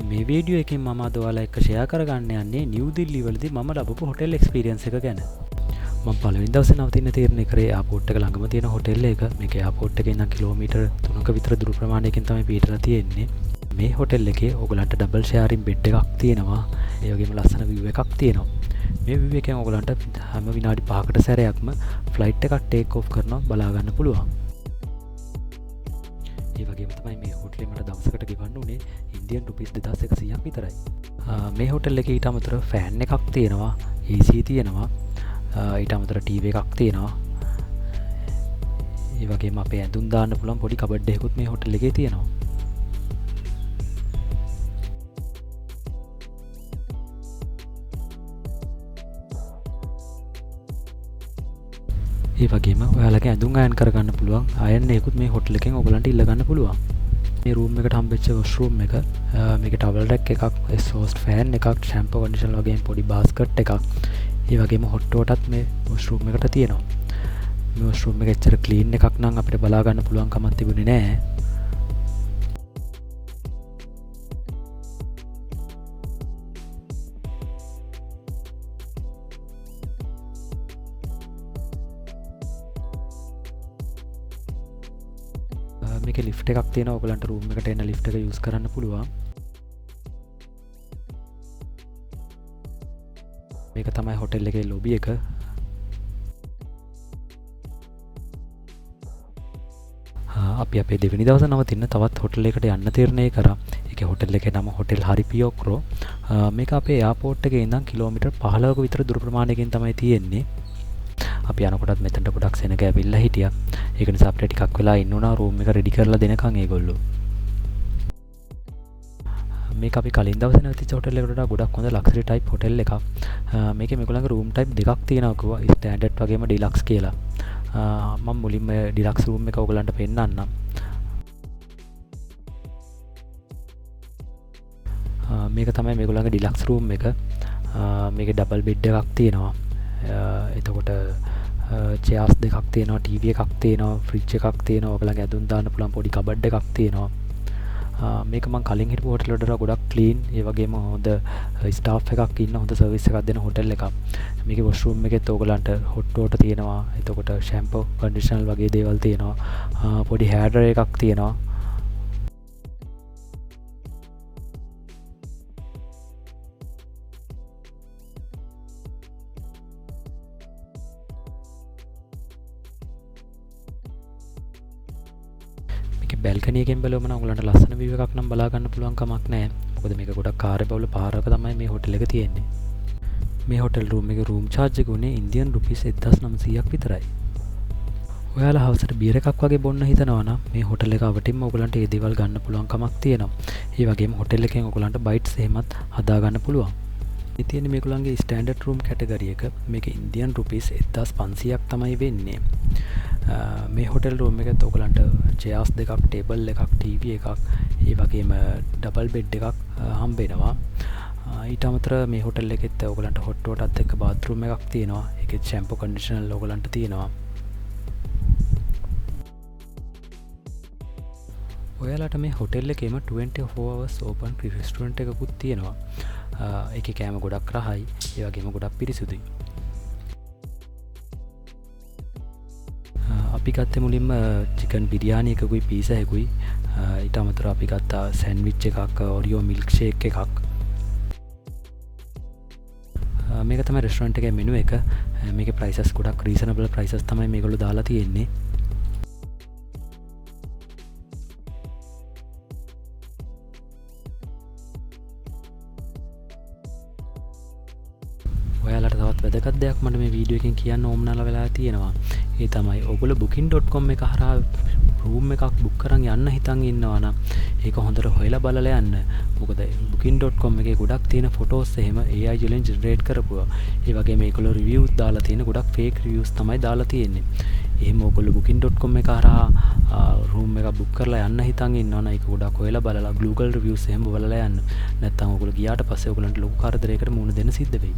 මේ වීඩියෝ එකෙන් මම අද ඔයාලා එක්ක ෂෙයා කරගන්න යන්නේ නිව් දිල්ලි වලදී මම ලබපු හොටෙල් එක්ස්පීරියන්ස් එක ගැන. මම පළවෙනි දවසේ නවතින්න තීරණය කරේ එයාපෝට් එක ළඟම තියෙන හොටෙල් එක. මේක එයාපෝට් එකේ ඉඳන් කිලෝමීටර් 3ක විතර දුර ප්‍රමාණයකින් තමයි පිටලා තියෙන්නේ. මේ හොටෙල් එකේ ඔයගලන්ට ඩබල් ෂෙයාරින් බෙඩ් එකක් තියෙනවා. ඒ වගේම ලස්සන view එකක් තියෙනවා. මේ view එකෙන් ඔයගලන්ට හැම විනාඩි 5කට සැරයක්ම ෆ්ලයිට් එකක් ටේක් ඔෆ් කරනවා බලා ගන්න පුළුවන්. ඒ වගේම තමයි මේ හොටෙලේ මට දවසකට ගෙවන්න උනේ ඉන්දියන් රුපීස් 2100ක් විතරයි. මේ හොටෙල් එකේ ඊට අමතරව ෆෑන් එකක් තියෙනවා, AC තියෙනවා, ඊට අමතරව ටීවී එකක් තියෙනවා. ඒ වගේම අපේ ඇඳුම් දාන්න පුළුවන් පොඩි කබඩ් එකකුත් මේ හොටෙල් එකේ තියෙනවා. ඒ වගේම ඔයාලගේ ඇඳුම් අයන් කරගන්න පුළුවන් අයන් එකකුත් මේ හොටෙල් එකෙන් ඔයගලන්ට ඉල්ල ගන්න පුළුවන්. මේ රූම් එකට හම්බෙච්ච වොෂ්රූම් එක, මේක ටවල් රැක් එකක්, එක්සෝස්ට් ෆෑන් එකක්, ෂැම්පෝ කන්ඩිෂනර් වගේ පොඩි බාස්කට් එකක්, ඒ වගේම හොට් වෝටර්ත් මේ වොෂ්රූම් එකට තියෙනවා. මේ වොෂ්රූම් එක ඇත්තට ක්ලීන් එකක් නම් අපිට බලා ගන්න පුළුවන් කමක් තිබුණේ නැහැ. මේක ලිෆ්ට් එකක් තියෙනවා. ඔයගලන්ට රූම් එකට එන ලිෆ්ට් එක යූස් කරන්න පුළුවන්. මේක තමයි හොටෙල් එකේ ලොබි එක. අපි අපේ දෙවෙනි දවස නවතින්න තවත් හොටෙල් එකට යන්න තීරණය කරා. ඒකේ හොටෙල් එකේ නම හොටෙල් හරිපියොක්රෝ. මේක අපේ එයාපෝට් එකේ ඉඳන් කිලෝමීටර් 15ක විතර දුර ප්‍රමාණයකින් තමයි තියෙන්නේ. අපි යනකොටත් මෙතනට ගොඩක් සෙනග ඇවිල්ලා හිටියා. ඒක නිසා අපිට ටිකක් වෙලා ඉන්න උනා රූම් එක රෙඩි කරලා දෙනකන් ඒගොල්ලෝ. මේක අපි කලින් දවසේ නැවතිච්ච හොටෙල් එකට වඩා ගොඩක් හොඳ ලක්සරි ටයිප් හොටෙල් එකක්. මේකේ මේගොල්ලන්ගේ රූම් ටයිප් දෙකක් තියෙනවා කිව්වා. ස්ටෑන්ඩඩ් වගේම ඩිලක්ස් කියලා. මම මුලින්ම ඩිලක්ස් රූම් එක ඔයගලන්ට පෙන්නන්නම්. මේක තමයි මේගොල්ලන්ගේ ඩිලක්ස් රූම් එක. මේකේ ඩබල් බෙඩ් එකක් තියෙනවා. එතකොට චෙයාර්ස් දෙකක් තියෙනවා, ටීවී එකක් තියෙනවා, ෆ්‍රිජ් එකක් තියෙනවා, ඔයගලගේ ඇඳුම් දාන්න පුළුවන් පොඩි කබඩ් එකක් තියෙනවා. මේක මම කලින් හිටපු හොටෙල් වලට වඩා ගොඩක් ක්ලීන්, ඒ වගේම හොඳ ස්ටාෆ් එකක් ඉන්න හොඳ සර්විස් එකක් දෙන හොටෙල් එකක්. මේකේ වොෂ්රූම් එකෙත් ඔයගලන්ට හොට් වෝටර් තියෙනවා, එතකොට ෂැම්පෝ කන්ඩිෂනර් වගේ දේවල් තියෙනවා, පොඩි හෙයාර් ඩ්‍රයර් එකක් තියෙනවා. බැල්කනි එකෙන් බැලුවම නම් ඔයගලන්ට ලස්සන view එකක් නම් බලා ගන්න පුළුවන් කමක් නැහැ. මොකද මේක ගොඩක් කාර්යබහුල පාරක තමයි මේ හොටෙල් එක තියෙන්නේ. මේ හොටෙල් රූම් එකේ රූම් charge එක උනේ ඉන්දියන් රුපීස් 1900ක් විතරයි. ඔයාලා හවසට බියර් එකක් වගේ බොන්න හිතනවා නම් මේ හොටෙල් එක අවටින්ම ඔයගලන්ට ඒ දේවල් ගන්න පුළුවන් කමක් තියෙනවා. ඒ වගේම හොටෙල් එකෙන් ඔයගලන්ට බයිට්ස් එහෙමත් හදා ගන්න පුළුවන්. මේ තියෙන්නේ මේගොල්ලන්ගේ ස්ටෑන්ඩඩ් රූම් කැටගරි එක. මේක ඉන්දියන් රුපීස් 1500ක් තමයි වෙන්නේ. මේ හොටෙල් රූම් එකත් ඔයගලන්ට චෙයාර්ස් දෙකක්, ටේබල් එකක්, ටීවී එකක්, ඒ වගේම ඩබල් බෙඩ් එකක් හම්බ වෙනවා. ඊට අමතරව මේ හොටෙල් එකෙත් ඔයගලන්ට හොට් වෝටර්ත් එක්ක බාත්රූම් එකක් තියෙනවා. ඒකෙත් ෂැම්පෝ කන්ඩිෂනර් ඔයගලන්ට තියෙනවා. ඔයාලට මේ හොටෙල් එකේම 24 hours open restaurant එකකුත් තියෙනවා. ඒකේ කෑම ගොඩක් රහයි, ඒ වගේම ගොඩක් පිරිසුදුයි. අපි ගත්තේ මුලින්ම චිකන් බිරියානි එකකුයි, පීසා එකකුයි. ඊට අමතරව අපි ගත්තා සෑන්ඩ්විච් එකක්, ඔරියෝ මිල්ක් ෂේක් එකක්. මේක තමයි රෙස්ටොරන්ට් එකේ මෙනු එක. මේකේ ප්‍රයිසස් ගොඩක් රීසනබල් ප්‍රයිසස් තමයි මේගොල්ලෝ දාලා තියෙන්නේ. ඔයාලට තවත් වැදගත් දෙයක් මට මේ වීඩියෝ එකෙන් කියන්න ඕමනාලා වෙලා තියෙනවා. ඒ තමයි ඔයගොල්ලෝ booking.com එක හරහා රූම් එකක් බුක් කරන් යන්න හිතන් ඉන්නවා නම් ඒක හොඳට හොයලා බලලා යන්න. මොකද booking.com එකේ ගොඩක් තියෙන ෆොටෝස් එහෙම AI වලින් ජෙනරේට් කරපුවා. ඒ වගේම ඒගොල්ලෝ රිවිව්ස් දාලා තියෙන ගොඩක් ෆේක් රිවිව්ස් තමයි දාලා තියෙන්නේ. එහෙම ඔයගොල්ලෝ booking.com එක හරහා රූම් එකක් බුක් කරලා යන්න හිතන් ඉන්නවා නම් ඒක ගොඩක් හොයලා බලලා Google රිවිව්ස් එහෙම බලලා යන්න. නැත්නම් ඔයගොල්ලෝ ගියාට පස්සේ ඔයගොල්ලන්ට ලොකු කරදරයකට මුහුණ දෙන්න සිද්ධ වෙයි.